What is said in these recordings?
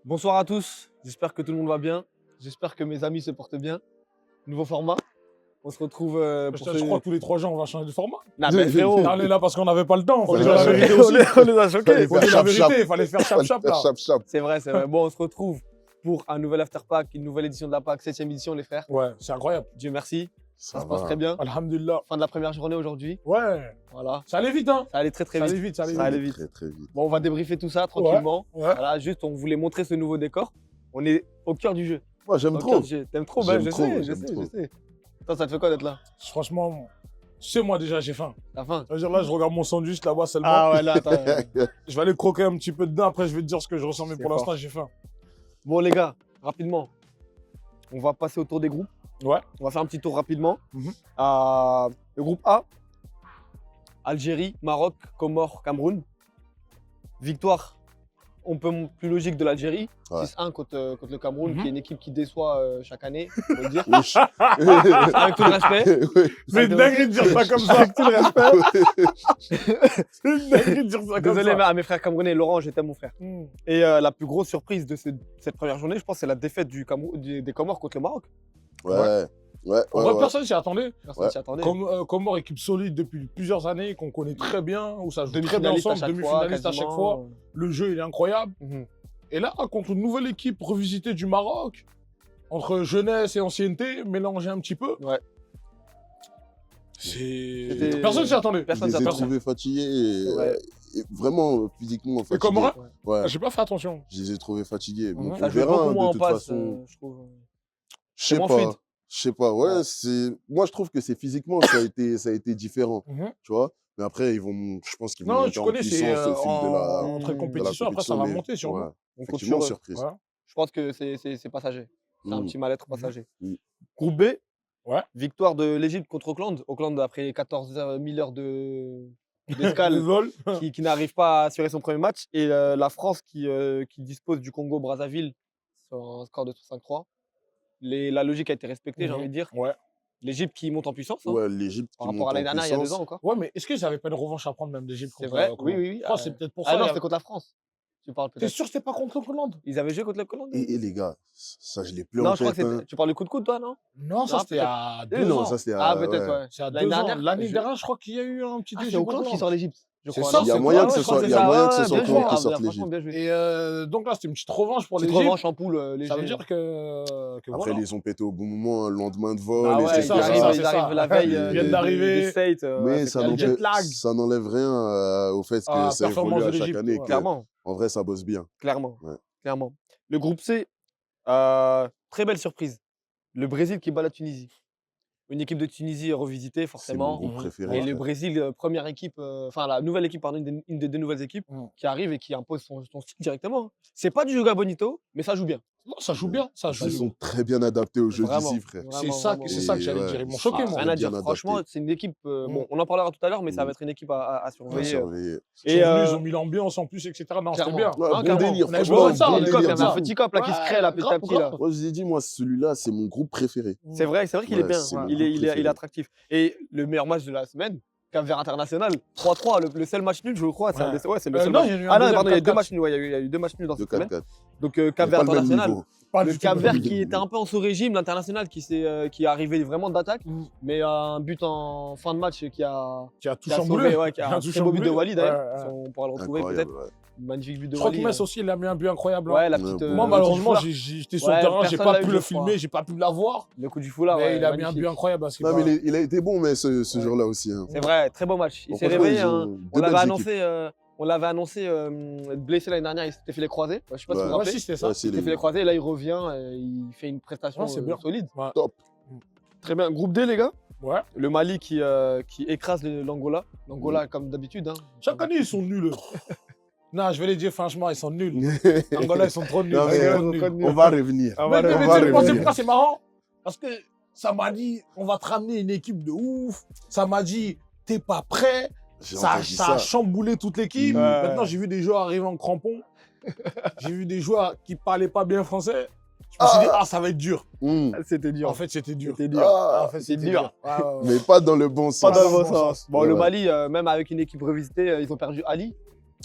Bonsoir à tous, j'espère que tout le monde va bien. J'espère que mes amis se portent bien. Nouveau format. On se retrouve pour Je crois que tous les 3 jours, on va changer de format. Non, mais frérot, On est là parce qu'on n'avait pas le temps. on Faut les dire a la vérité choqués. aussi. On les a choqués. Faut dire la vérité, il fallait faire chap-chap là. Chap. C'est vrai, c'est vrai. Bon, on se retrouve pour un nouvel After Pack, une nouvelle édition de la Pack, 7e édition, les frères. Ouais, c'est incroyable. Dieu merci, ça Ça se passe va. très bien. Alhamdulillah. Fin de la première journée aujourd'hui. Ouais, Voilà, ça allait vite, hein. ça allait très très Ça vite. allait vite, ça allait Ça allait vite. vite. Très vite. Bon, on va débriefer tout ça tranquillement. Ouais. Voilà, juste on voulait montrer ce nouveau décor. On est au cœur du jeu. Moi, j'aime Au trop. cœur du jeu. T'aimes trop, ben, J'aime je trop, sais, je j'aime sais, trop. je sais. Toi, ça te fait quoi d'être là? Franchement, c'est moi déjà, j'ai faim. T'as faim? Ça veut dire là, je regarde mon sandwich là-bas seulement. Ah ouais, là, attends. Je vais aller croquer un petit peu dedans, après je vais te dire ce que je ressens, mais C'est pour fort. l'instant, j'ai faim. Bon les gars, rapidement, on va passer au tour des groupes. Ouais. On va faire un petit tour rapidement. Mhm. Le groupe A, Algérie, Maroc, Comores, Cameroun. Victoire, on peut plus logique de l'Algérie. Ouais. 6-1 contre le Cameroun, Mhm. qui est une équipe qui déçoit chaque année, faut le dire. Wesh. Avec tout le respect. Oui. C'est une dinguerie de dire ça comme ça. Avec tout le respect. C'est une dinguerie de dire ça comme Désolé ça. à mes frères camerounais, Laurent, j'étais mon frère. Hmm. Et la plus grosse surprise de cette première journée, je pense, c'est la défaite des Comores contre le Maroc. Ouais. En vrai, personne s'y attendait. Personne Ouais. s'y attendait. Comores, équipe solide depuis plusieurs années, qu'on connaît très bien, où ça joue très bien Demi-finaliste à ensemble, chaque demi-finaliste à chaque quasiment. fois. Le jeu, il est incroyable. Mhm. Et là, contre une nouvelle équipe revisitée du Maroc, entre jeunesse et ancienneté, mélangée un petit peu. Ouais. C'est. Personne s'y attendait. Je Personne les ai s'y attendait. trouvés fatigués et, Ouais. et vraiment physiquement fatigués. Et Comores, Ouais. j'ai pas fait attention. Je les ai trouvés fatigués. Donc, Ça on joue verra beaucoup hein, moins de en toute passe, façon. je trouve. Je sais moins pas. fluide. Je sais pas. Ouais, Ouais. c'est. Moi, je trouve que c'est physiquement ça a été différent. Tu vois. Mais après, je pense qu'ils vont Non, monter tu en connais, c'est puissance au fil de la. entre de la compétitions, après ça va mais- monter sur ouais. nous. On compte Effectivement, sur eux. surprise. Ouais. Je pense que c'est passager. C'est un Mm. petit mal-être passager. Mm. Groupe B, Ouais. victoire de l'Égypte contre Auckland. Auckland, après 14 000 heures d'escale, Désolé. qui n'arrive pas à assurer son premier match. Et la France qui dispose du Congo-Brazzaville sur un score de 5-3. La logique a été respectée, j'ai envie de dire. Ouais. L'Égypte qui monte en puissance. Hein, Ouais, l'Égypte par qui rapport à monte en l'année dernière, il y a 2 puissance. ans encore. Ouais, mais est-ce qu'ils n'avaient pas une revanche à prendre même d'Égypte C'est contre vrai, Auckland? oui. Je crois que c'est peut-être pour ça. Ah non, il y a- c'était contre la France. Tu parles T'es peut-être. sûr que c'était pas contre Auckland? Ils avaient joué contre le Hollande. Et les gars, ça, je l'ai plus Non, en je crois que tête. c'était. Tu parles du coup de coude, toi, non? Non, ça Non, c'était peut-être. à Eh 2 non, ans. ça c'était Ah, à- peut-être, ouais. C'est à L'année 2 ans. dernière, L'année je- dernière, je crois qu'il y a eu un petit Ah, c'est Égypte Auckland qui Auckland. sort l'Égypte. Je C'est crois. ça, non Il y a c'est moyen quoi? que ce Ouais, je crois soit, que il y a c'est moyen ça. que ce Ouais, soit bien Auckland joué, qui ah, sorte franchement, l'Égypte. bien joué. Et donc là, c'était une petite revanche pour Petite l'Égypte. revanche en poule, léger. Ça veut dire que Après, voilà. ils ont pété au bon moment, un lendemain de vol, Ah ouais, c'est ils ça, etc. arrivent, c'est ils ça. arrivent la veille. Ils viennent d'arriver. des States, Mais ouais, ça c'est le jet n'enlève lag. ça n'enlève rien au fait que Ah, ça performance évolue de à chaque l'Égypte, année. ouais. Que, clairement, en vrai, ça bosse bien. clairement, Ouais. clairement. Le groupe C, très belle surprise. Le Brésil qui bat la Tunisie. Une équipe de Tunisie revisitée, C'est mon forcément. groupe Mhm. préféré. Et le frère. Brésil, première équipe, enfin la nouvelle équipe, pardon, une des 2 nouvelles équipes Mhm. qui arrive et qui impose son style directement. Hein. C'est pas du Joga Bonito, mais ça joue bien. Non, ça joue bien. Ça Ils joue sont très bien adaptés au jeu Vraiment, d'ici, frère. vraiment, C'est ça, vraiment, c'est vraiment. ça que j'allais ouais, dire. Ils m'ont ils choqué, sont moi. Rien à bien dire. adaptés. Franchement, c'est une équipe. Bon, Mm. on en parlera tout à l'heure, mais ça Mm. va être une équipe à Ouais, surveiller. surveiller. Ils Et sont venus, ils ont mis l'ambiance en plus, etc. Non, c'était clairement. bien. Ouais, Ah, bon clairement. délire, On avait franchement, besoin de ça, bon on Il y avait a délire. besoin de un ça. petit cop là qui se Ouais, crée là petit à grave, petit là. grave. Moi, je vous ai dit, moi, celui-là, c'est mon groupe préféré. C'est vrai qu'il est Ouais, bien. c'est mon Il est, groupe il est préféré. attractif. Et le meilleur match de la semaine, Cap-Vert International, 3-3, le seul match nul, je crois. C'est Ouais. c'est le seul Non, match. il y a eu un Ah non, deuxième pardon, il y a eu 2 4-4. matchs nuls. Ouais, il y a eu 2 matchs nuls dans De cette semaine. 4-4. Donc Mais Cap-Vert pas le même International. niveau. Pas Le du tout. Cap-Vert qui était un peu en sous-régime, l'International qui est arrivé vraiment d'attaque, Mm. mais un but en fin de match qui a Qui a tout sauvé, chamboulé. ouais, qui a un très beau but de Wally d'ailleurs. Ouais, ouais. On pourra le retrouver Incroyable, peut-être. ouais. Magnifique but de Je crois que Wally. Metz aussi, il a mis un but incroyable. hein. Ouais, la Ouais, petite. bon. Moi, le malheureusement, coup du j'étais sur Ouais, le terrain, j'ai personne pas l'a pu eu, le je crois. filmer, j'ai pas pu l'avoir. foulard. Le coup du foulard, Mais ouais, il a mis un magnifique. but incroyable. Parce qu'il Non, va- mais il a été bon, mais ce jour-là aussi. Hein. C'est vrai, très beau match. Il Bon, s'est franchement, réveillé. ils ont hein. deux On l'avait belles annoncé, blessé l'année dernière, il s'était fait les croisés. Je sais pas si vous vous Ouais. Ouais, rappelez. si, c'était ça. Ouais, si, Il s'est fait les croisés, là il revient, il fait une prestation Ouais, c'est bien. solide. Top. Très bien. Groupe D, les gars. Ouais. Le Mali qui écrase l'Angola. L'Angola, comme d'habitude. Hein. Chaque année, ils sont nuls. Non, je vais les dire franchement, ils sont nuls. Angola, ils sont trop nuls. Non, mais Ils sont on nuls. connaît. On va revenir. Ah, Mais voilà, mais on va tu sais pourquoi revenir. c'est marrant? Parce que ça m'a dit, on va te ramener une équipe de ouf. Ça m'a dit, t'es pas prêt. J'ai Ça entendu a chamboulé toute l'équipe. Ouais. Maintenant, j'ai vu des joueurs arriver en crampons. J'ai vu des joueurs qui parlaient pas bien français. Je me suis dit, ça va être dur. C'était dur. En fait, c'était dur. C'était dur. Ah, En fait, c'est c'était dur. Ouais, ouais, ouais. mais pas dans le bon sens. Pas dans le bon bon sens. Bon, Ouais, le ouais. Mali, même avec une équipe revisitée, ils ont perdu Ali,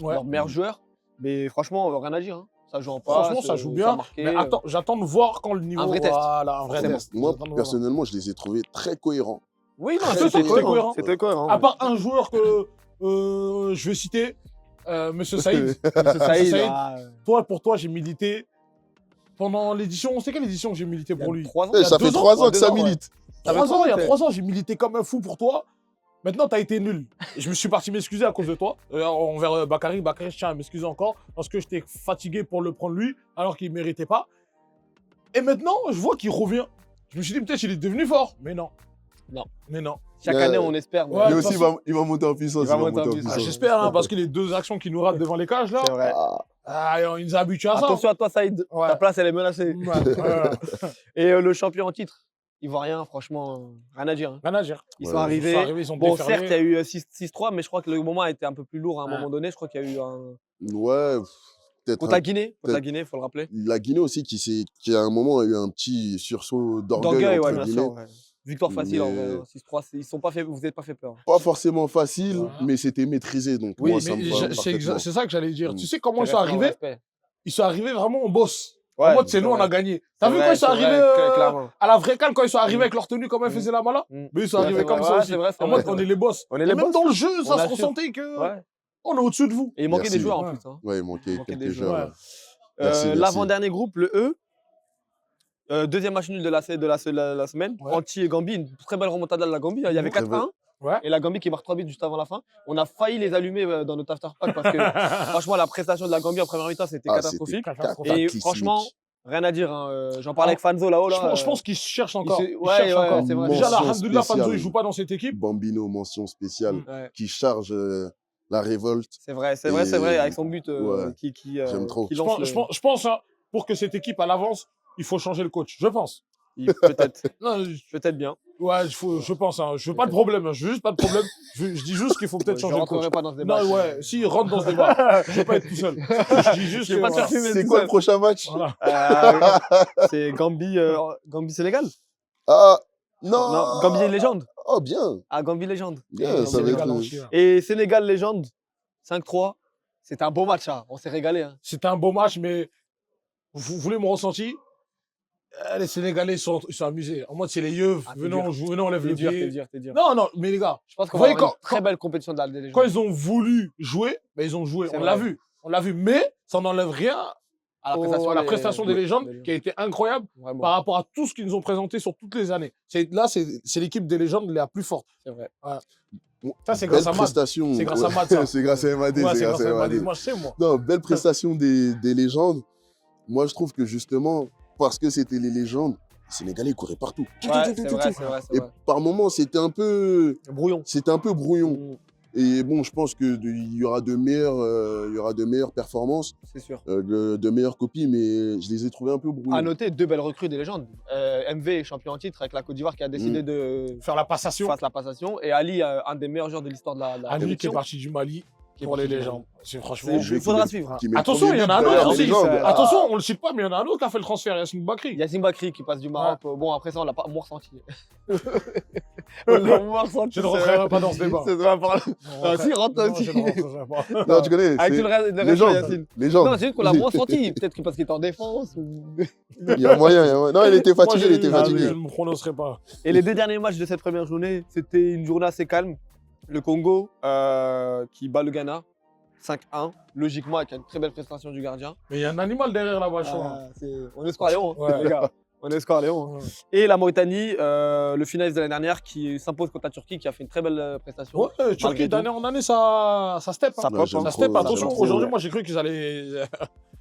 Ouais. leur meilleur joueur. Mais franchement, rien à dire. Hein. Ça joue en passe. Franchement, ça joue bien. Mais attends, j'attends de voir quand le niveau. Un vrai test. Voilà, un vrai test. Moi, J'attends de voir. personnellement, je les ai trouvés très cohérents. Oui, non, C'était cohérent. C'était cohérent. À part un joueur que je vais citer, Monsieur Saïd. Monsieur Saïd, Pour toi, j'ai milité pendant l'édition. C'est quelle édition que j'ai milité pour lui? 3 ans. Eh, ça fait 3 ans que ça ouais. milite. Ça fait 3 Il y a ans, 3 ans, j'ai milité comme un fou pour toi. Maintenant, tu as été nul. Et je me suis parti m'excuser à cause de toi. Envers Bakary. Bakary, je tiens à m'excuser encore parce que j'étais fatigué pour le prendre lui alors qu'il ne méritait pas. Et maintenant, je vois qu'il revient. Je me suis dit, peut-être qu'il est devenu fort. Mais non. Non. Mais non. Chaque année, on espère. Ouais, Lui de aussi, toute façon, il va monter en puissance. il va monter en puissance. J'espère, hein, parce que les 2 actions qu'il nous rate devant les cages, là, C'est vrai. il nous a habitués à ça. Attention à toi, Saïd. Ouais. Ta place, elle est menacée. Ouais. Et le champion en titre, Ivoirien, franchement, rien à dire. Hein. Rien à dire. Ils Ouais, sont arrivés. Ils ont Bon, déferlé. certes, il y a eu 6-3, mais je crois que le moment a été un peu plus lourd à un moment donné. Je crois qu'il y a eu un. Ouais, peut-être. Contre la Guinée. Contre la peut-être. Guinée, il faut le rappeler. La Guinée aussi, qui à un moment a eu un petit sursaut d'orgueil. Ouais, entre bien guillemets. sûr. Ouais. Victoire facile, en Mais- vrai. 6-3, ils sont pas fait, vous n'êtes pas fait peur. Pas forcément facile, Ouais. mais c'était maîtrisé. Donc, Oui, moi, ça Mais me va c'est parfaitement. ça que j'allais dire. Mm. Tu sais comment ils sont arrivés? Ils sont arrivés vraiment en boss. Ouais, En mode, c'est nous, on vrai. a gagné. T'as C'est vu vrai, quand ils sont c'est arrivés vrai, clairement. à la vraie calme, quand ils sont arrivés Mm. avec leur tenue, comment ils faisaient la mala? Mm. Mais ils sont Ouais, arrivés c'est comme vrai, ça ouais, aussi. c'est vrai, c'est En vrai, mode, c'est on vrai. est les boss. On est Et les même boss. dans le jeu, On ça se assure. ressentait que Ouais. on est au-dessus de vous. Et il manquait Merci. des joueurs en Ouais. plus. Hein. Ouais, il manquait manquait des quelques joueurs. joueurs. Ouais. Merci, merci. L'avant-dernier groupe, le E. Deuxième match nul de la semaine. Ouais. Anti et Gambie, une très belle remontada de la Gambie. Il y avait Très 4-1. Ouais. Et la Gambie qui marque 3 buts juste avant la fin. On a failli les allumer dans notre after-pack parce que franchement, la prestation de la Gambie en première mi-temps, c'était Ah, catastrophique. Catastrophique. Et cataclysmique. franchement, rien à dire. Hein. J'en parlais avec Fanzo là-haut. Là, Je pense qu'ils cherchent encore. se- Ils ouais, cherchent ouais, encore. c'est vrai. Déjà, là, Mention Alhamdoulilah, Fanzo, spéciale. il joue pas dans cette équipe. Bambino, mention spéciale, Ouais. qui charge la révolte. C'est vrai, c'est vrai, Et- c'est vrai, avec son but Ouais. J'aime trop. qui Je lance pense, je pense, hein, pour que cette équipe elle avance, il faut changer le coach. Je pense. peut-être, Non, peut-être bien. ouais, je pense. Hein. Je veux pas de problème. Je veux juste pas de problème. Je dis juste qu'il faut peut-être Je changer le coach. rentrerai pas dans ce débat. Non, ouais, s'il rentre dans ce débat, je veux pas être tout seul. Je dis juste Je vais que, pas te voilà. faire fumer. C'est quoi le prochain match? Voilà. C'est Gambie-Sénégal. Ah, non. Non, Gambie légende. Oh, bien. Ah, Gambie légende. Bien, ça va Sénégal être. entier, hein. Et Sénégal légende, 5-3. C'était un beau match, hein. On s'est régalé. Hein. C'était un beau match, mais vous voulez mon ressenti? Les Sénégalais ils sont amusés. En mode, c'est les yeux. Ah, t'es Venons, dur. on joue, venons, on lève T'es le dur, pied. t'es dur, t'es dur. Non, non, mais les gars, Je pense qu'on Vous va voyez, avoir une quand- très belle compétition de la légende. quand ils ont voulu jouer, ben, ils ont joué. C'est On vrai. l'a vu. On l'a vu. Mais ça n'enlève rien à à la prestation des légendes qui a été incroyable Vraiment, par rapport à tout ce qu'ils nous ont présenté sur toutes les années. Là, c'est l'équipe des légendes la plus forte. c'est vrai. Ça, c'est Belle grâce à Mad. prestation. C'est grâce à Mad, ça. C'est grâce à MAD. Ouais, c'est grâce à Mad. MAD. Moi, je sais, moi. Non, belle prestation des légendes. Moi, je trouve que justement, parce que c'était les légendes, les Sénégalais ils couraient partout. Ouais, c'est vrai, c'est vrai, c'est Et vrai. par moments, c'était un peu Brouillon. brouillon. Et bon, je pense qu'il y aura de meilleures performances, C'est sûr. de meilleures copies, mais je les ai trouvés un peu brouillons. À noter 2 belles recrues des légendes. MV, champion en titre avec la Côte d'Ivoire qui a décidé de Faire la passation. faire la passation. Et Ali, un des meilleurs joueurs de l'histoire de la Ali qui est compétition, parti du Mali qui est pour les parti du légendes. Mali. C'est franchement. Il faudra suivre. Qui met le Attention, premier il y en a but un derrière autre les aussi. légendes. ça- Attention, on le cite pas, mais il y en a un autre qui a fait le transfert, Yassine Bakri. Yacine Bakri qui passe du Maroc. Bon, après ça, on l'a pas moins ressenti. On l'a moins ressenti. Je ne rentrerai pas dans ce débat. C'est vrai, par là. Ah, si, rentre Non, aussi. je ne rentrerai pas. Non, tu connais, Avec c'est tout le reste de légende. Yacine. Légende. Non, c'est juste qu'on l'a moins senti. Peut-être que parce qu'il était en défense. Il y a moyen, il y a moyen. Non, il était fatigué, il était Moi, fatigué. je ne me prononcerai pas. Et les 2 derniers matchs de cette première journée, c'était une journée assez calme. Le Congo qui bat le Ghana 5-1, logiquement avec une très belle prestation du gardien. Mais il y a un animal derrière là-bas, je crois. On est score Léon, hein, Ouais. les gars. On est score Léon. Ouais. Et la Mauritanie, le finaliste de l'année dernière qui s'impose contre la Turquie, qui a fait une très belle prestation. Ouais, Turquie, Malgré d'année en année, ça step. Ça hein. pop, j'aime hein. Ça step, trop, attention. j'aime trop, Aujourd'hui, ouais. moi, j'ai cru qu'ils allaient.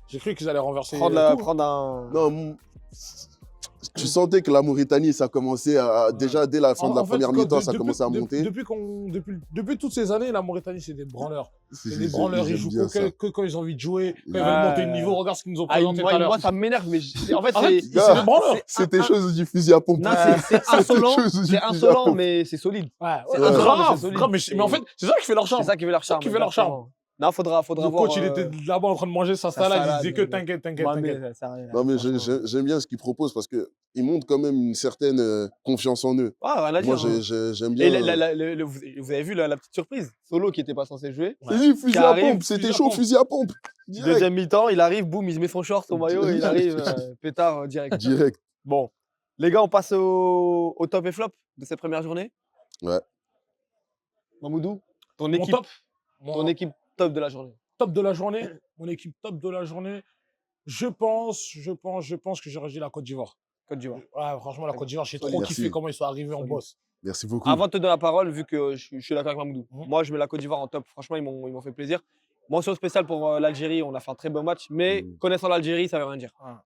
J'ai cru qu'ils allaient renverser. Prendre tout. un. Non, tu sentais que la Mauritanie, ça commençait à. Déjà, dès la fin de la En fait, première quand- mi-temps, ça depuis- commençait à depuis- monter. Depuis toutes ces années, la Mauritanie, c'est des branleurs. C'est des J'aime branleurs, ils bien jouent ça. que quand ils ont envie de jouer, quand ils Ouais. veulent monter le niveau. Regarde ce qu'ils nous ont Ah, présenté tout à l'heure. moi, ça m'énerve, mais en fait, En fait, c'est. c'est des branleurs. C'était chose du fusil à pompe. Non, c'est insolent, chose du c'est fusil à insolent, pompe. mais c'est solide. Ouais, C'est ouais, insolent, mais grave, c'est solide. grave, mais en fait, c'est ça qui fait leur charme. C'est ça qui fait leur charme. qui fait leur charme. exactement. Non, faudra Le voir. coach, il était là-bas en train de manger sa salade, il salade, disait que mais- t'inquiète, t'inquiète, Ouais, mais t'inquiète. ça sert à rien, Non, mais franchement. j'aime bien ce qu'ils proposent parce qu'ils montrent quand même une certaine confiance en eux. Ouais, rien à Moi, dire. Hein. j'aime Et bien. vous avez vu la petite surprise? Solo qui était pas censé jouer. C'est lui, fusil à arrive, pompe, c'était fusil à chaud, pompe. fusil à pompe. Direct. Deuxième mi-temps, il arrive, boum, il se met son short, son maillot et il arrive pétard direct. Direct. Bon, les gars, on passe au top et flop de cette première journée. Ouais. Mamoudou, ton Mon équipe, top, ton mon équipe top de la journée. top de la journée, mon équipe top de la journée, je pense que j'aurais dit la Côte d'Ivoire. Côte d'Ivoire. Ouais, franchement, la Côte d'Ivoire, j'ai trop Merci. kiffé comment ils sont arrivés en Solide. boss. Merci beaucoup. Avant de te donner la parole, vu que je suis d'accord avec Mamoudou, Mhm. moi je mets la Côte d'Ivoire en top. Franchement, ils m'ont fait plaisir. Mention spéciale pour l'Algérie, on a fait un très bon match, mais Mhm. connaissant l'Algérie, ça veut rien dire. Ah.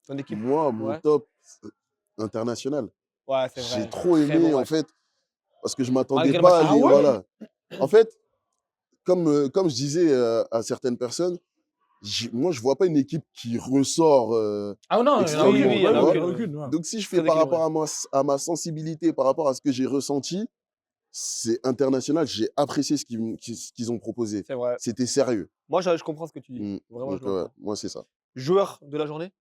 Ton équipe. Moi, mon Ouais. top international. Ouais, c'est vrai. J'ai trop Très aimé, bon en match. fait, parce que je m'attendais Malgré le pas à match. aller. Ah ouais Voilà. En fait, comme je disais à certaines personnes, moi, je vois pas une équipe qui ressort. Ah non, il y en a Extra- aucune, oui, il y en a ouais. aucune, il y en a aucune, ouais. Donc, si je Très fais par équilibré. rapport à ma sensibilité, par rapport à ce que j'ai ressenti, c'est international. J'ai apprécié ce qu'ils ont proposé. C'est vrai. C'était sérieux. Moi, je comprends ce que tu dis. Mm. Vraiment, Donc, je l'entends. moi, c'est ça. Joueur de la journée,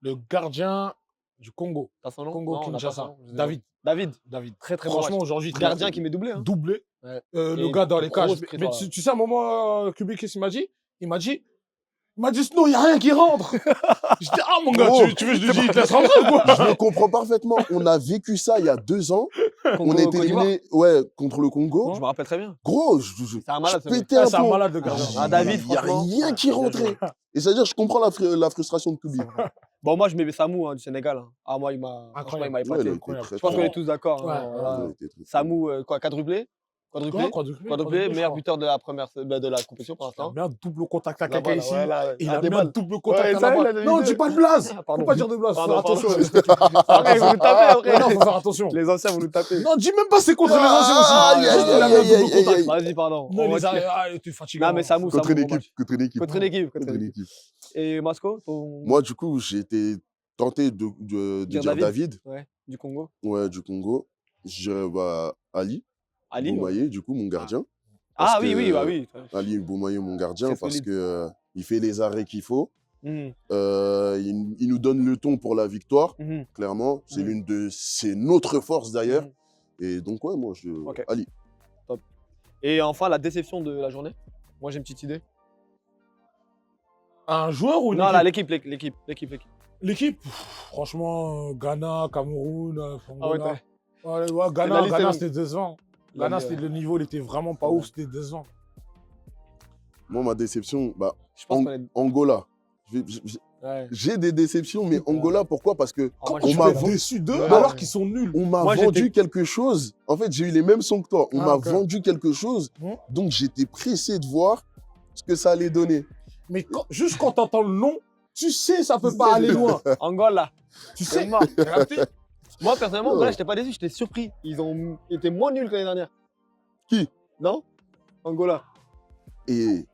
Le gardien du Congo. t'as son nom? Congo Non, on n'a pas Kinshasa. son nom, je sais pas. David. David, David. très très bon Franchement, match. aujourd'hui, Gardien qui met doublé. Hein. doublé. Ouais. Le Et gars dans les cages. grosse Mais traitoire, tu sais, à un moment, Kubik, qu'est-ce qu'il m'a dit? Il m'a dit, Snow, il n'y a rien qui rentre. Je dis, ah mon gars, Oh. tu veux que je te dise, il te laisse rentrer ou quoi? Je le comprends parfaitement. On a vécu ça il y a 2 ans. Congo, On a été Côte d'Ivoire. éliminé contre le Congo. Je me rappelle très bien. Gros, C'est un malade, ce mec. pétais un C'est un plomb. malade de gardien. Ah, David, Il n'y a franchement. rien qui il a rentrait. joué. Et c'est-à-dire, je comprends la frustration de Kubi. Bon, moi, je mets Samou du Sénégal. Hein. Ah, moi, franchement, il m'a Ouais, épaté. il a été incroyable. très Je pense fort. qu'on est tous d'accord. Ouais, hein, voilà. Il a été très fort. Samou, quoi, quadruplé? Quadruplé, meilleur buteur de la de la compétition pour Il a l'instant. mis un double contact à Là-bas, quelqu'un là, ici. ouais, là, Il à a des mis un balles. double contact Ouais, à ça, la il a balle. des Non, vidéos. dis pas de blaze. Ah, pardon. Faut pas dire de blaze. Faut Pardon, faire attention. pardon. Après, vous nous tapez après. Non, faut faire attention. Les anciens, vous nous tapez. Non, dis même pas c'est contre les anciens aussi. Aïe, aïe, Il a mis un aïe, double aïe, aïe, contact. aïe. Vas-y, pardon. Non, On les retire. il était fatigué. Non, mais Samou, Contre Samou, une bon match. équipe. Contre une équipe. Contre une équipe. Contre une équipe. Et Masco, Moi, du coup, j'ai été tenté de dire David. Ouais, du Congo. Ouais, du Congo. Je dirais Ali Ali. Ouais. Boumaillé, du coup, mon gardien. Ah Parce oui, que, oui, bah oui. Ali Boumaillé, mon gardien, Très parce solide. que il fait les arrêts qu'il faut. Mhm, Il nous donne le ton pour la victoire, mhm. clairement. C'est Mhm. c'est notre force d'ailleurs. Mhm. Et donc, ouais, moi, Ok. Ali. Et enfin, la déception de la journée. Moi, j'ai une petite idée. Un joueur ou une Non, équipe? là, l'équipe. L'équipe, franchement, Ghana, Cameroun, Ah ouais, Angola. t'as- Ouais, La Ghana, liste est longue. c'était décevant. La Ghana, liste, c'était le niveau, il était vraiment pas Ouais. ouf, c'était décevant. Moi, ma déception, Je pense qu'on est. Angola. Ouais. J'ai des déceptions, mais Angola, pourquoi? Parce que Ah, moi, on je m'a suis vendu- déçu d'eux Ouais. alors qu'ils sont nuls. on m'a Moi, vendu j'étais- quelque chose. En fait, j'ai eu les mêmes sons que toi. On Ah, m'a ok. vendu quelque chose. Mhm. Donc, j'étais pressé de voir ce que ça allait donner. Mais juste quand t'entends le nom, tu sais, ça peut pas aller loin. Angola. Tu C'est sais. mort. T'as capté? Moi, personnellement, Ouais. Angola, j'étais pas déçu, j'étais surpris. Ils ont été moins nuls que l'année dernière. Qui? Non Angola. Et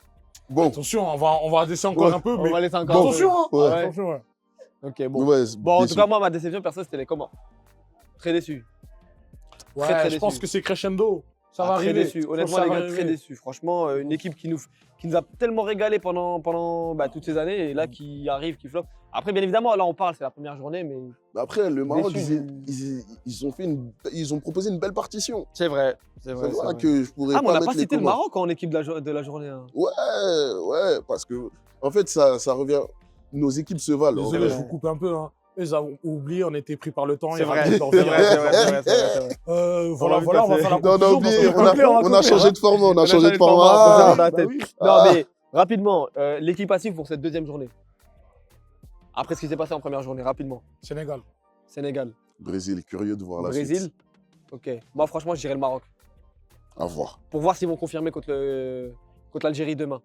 bon, Attention, on va descendre encore Ouais. un peu, On mais va laisser encore. un peu. attention, hein. Ouais. Attention, ouais. Ok, bon. ouais, Bon, en tout déçu. cas, moi, ma déception perso, c'était les Comores. Très déçu. Ouais, très je pense déçu. que c'est crescendo. Ça Ah, va très arriver. déçu. Je pense Honnêtement, que ça les va gars, très arriver. déçu. Franchement, une équipe qui nous a tellement régalé pendant toutes ces années et là qui arrive, qui floppe. Après, bien évidemment, là, on parle, c'est la première journée, mais Après, le Maroc, Déçu. ils ont proposé une belle partition. c'est vrai. C'est C'est vrai. vrai que je pourrais Ah, mais on pas n'a mettre pas les cité le Comores. Maroc en équipe de la journée. Hein. Ouais, parce que, en fait, ça revient. Nos équipes se valent. en Désolé, vrai. je vous coupe un peu. Hein. Ils ont oublié, on était pris par le temps. C'est il y a vrai, un c'est temps, vrai, c'est vrai. Voilà, On va voilà, on va passer. faire la Non, on a conclusion, oublié, parce qu'on on a couper, changé de format, on a changé de format. on Ah, dans la bah tête. oui. Non, Ah. mais rapidement, l'équipe passive pour cette deuxième journée. Après ce qui s'est passé en première journée, rapidement. Sénégal. Sénégal, Brésil, curieux de voir la Brésil. suite. Ok. Moi, franchement, je dirais le Maroc. À voir. Pour voir s'ils vont confirmer contre l'Algérie demain.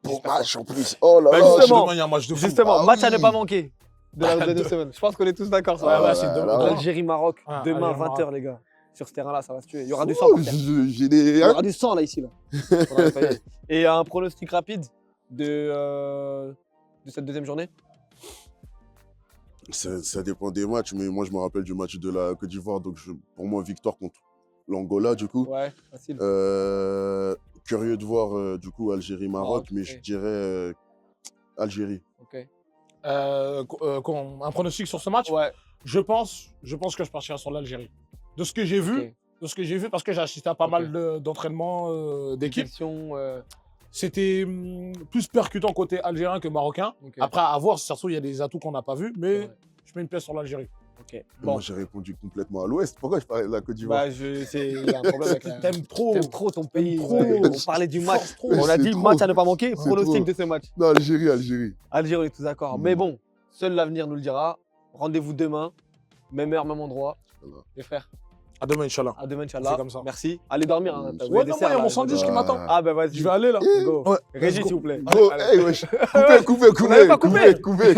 Bon match en plus. Oh là Bah, là. justement, Demain, il y a un match de fou. Justement, Ah match à oui. ne pas manquer de la deuxième semaine. Je pense qu'on est tous d'accord sur Ouais, ça. ouais, Ah c'est là demain. là. Demain. Algérie-Maroc, Ah, demain Algérie-Maroc. 20h, les gars. Sur ce terrain-là, ça va se tuer. Il y aura du sang. Ouh, par terre. j'ai des. Il y aura du sang là, ici. Là. Faudra nettoyer. Et un pronostic rapide de cette deuxième journée. Ça dépend des matchs, mais moi je me rappelle du match de la Côte d'Ivoire, donc pour moi victoire contre l'Angola du coup. Ouais, facile. curieux de voir du coup Algérie-Maroc, Maroc, mais ok. je dirais Algérie. Ok. Un pronostic sur ce match? Ouais. Je pense que je partirai sur l'Algérie. De ce que j'ai vu, Ok. parce que j'ai assisté à pas Ok. mal d'entraînements d'équipe, Sélection, c'était plus percutant côté algérien que marocain. ok. Après, à voir, si ça se trouve, il y a des atouts qu'on n'a pas vus, mais Ouais. je mets une pièce sur l'Algérie. Ok. Moi, Bon. j'ai répondu complètement à l'ouest. Pourquoi je parlais de la Côte d'Ivoire? Bah, il y a un problème avec la... T'aimes trop. T'aimes trop ton pays. trop. Ouais. On parlait du Tu match. forces trop. On a C'est dit trop. match à ne pas manquer. C'est Pronostic trop. de ce match. Non, Algérie, Algérie. Algérie, on est tous d'accord. Mm. Mais bon, seul l'avenir nous le dira. Rendez-vous demain. Même heure, même endroit. Voilà. Les frères, À demain, Inch'Allah. à demain, On fait Inch'Allah. comme ça. Merci. Allez dormir. Hein. T'as Ouais, oublié Ouais, le non, moi, dessert, il y a là. mon sandwich qui m'attend. Ah, ben vas-y. Je vais aller là. Go. Ouais. Régie, Let's go. s'il vous plaît. Go, Allez. hey, wesh. Coupez, Vous n'avez pas coupez. coupé.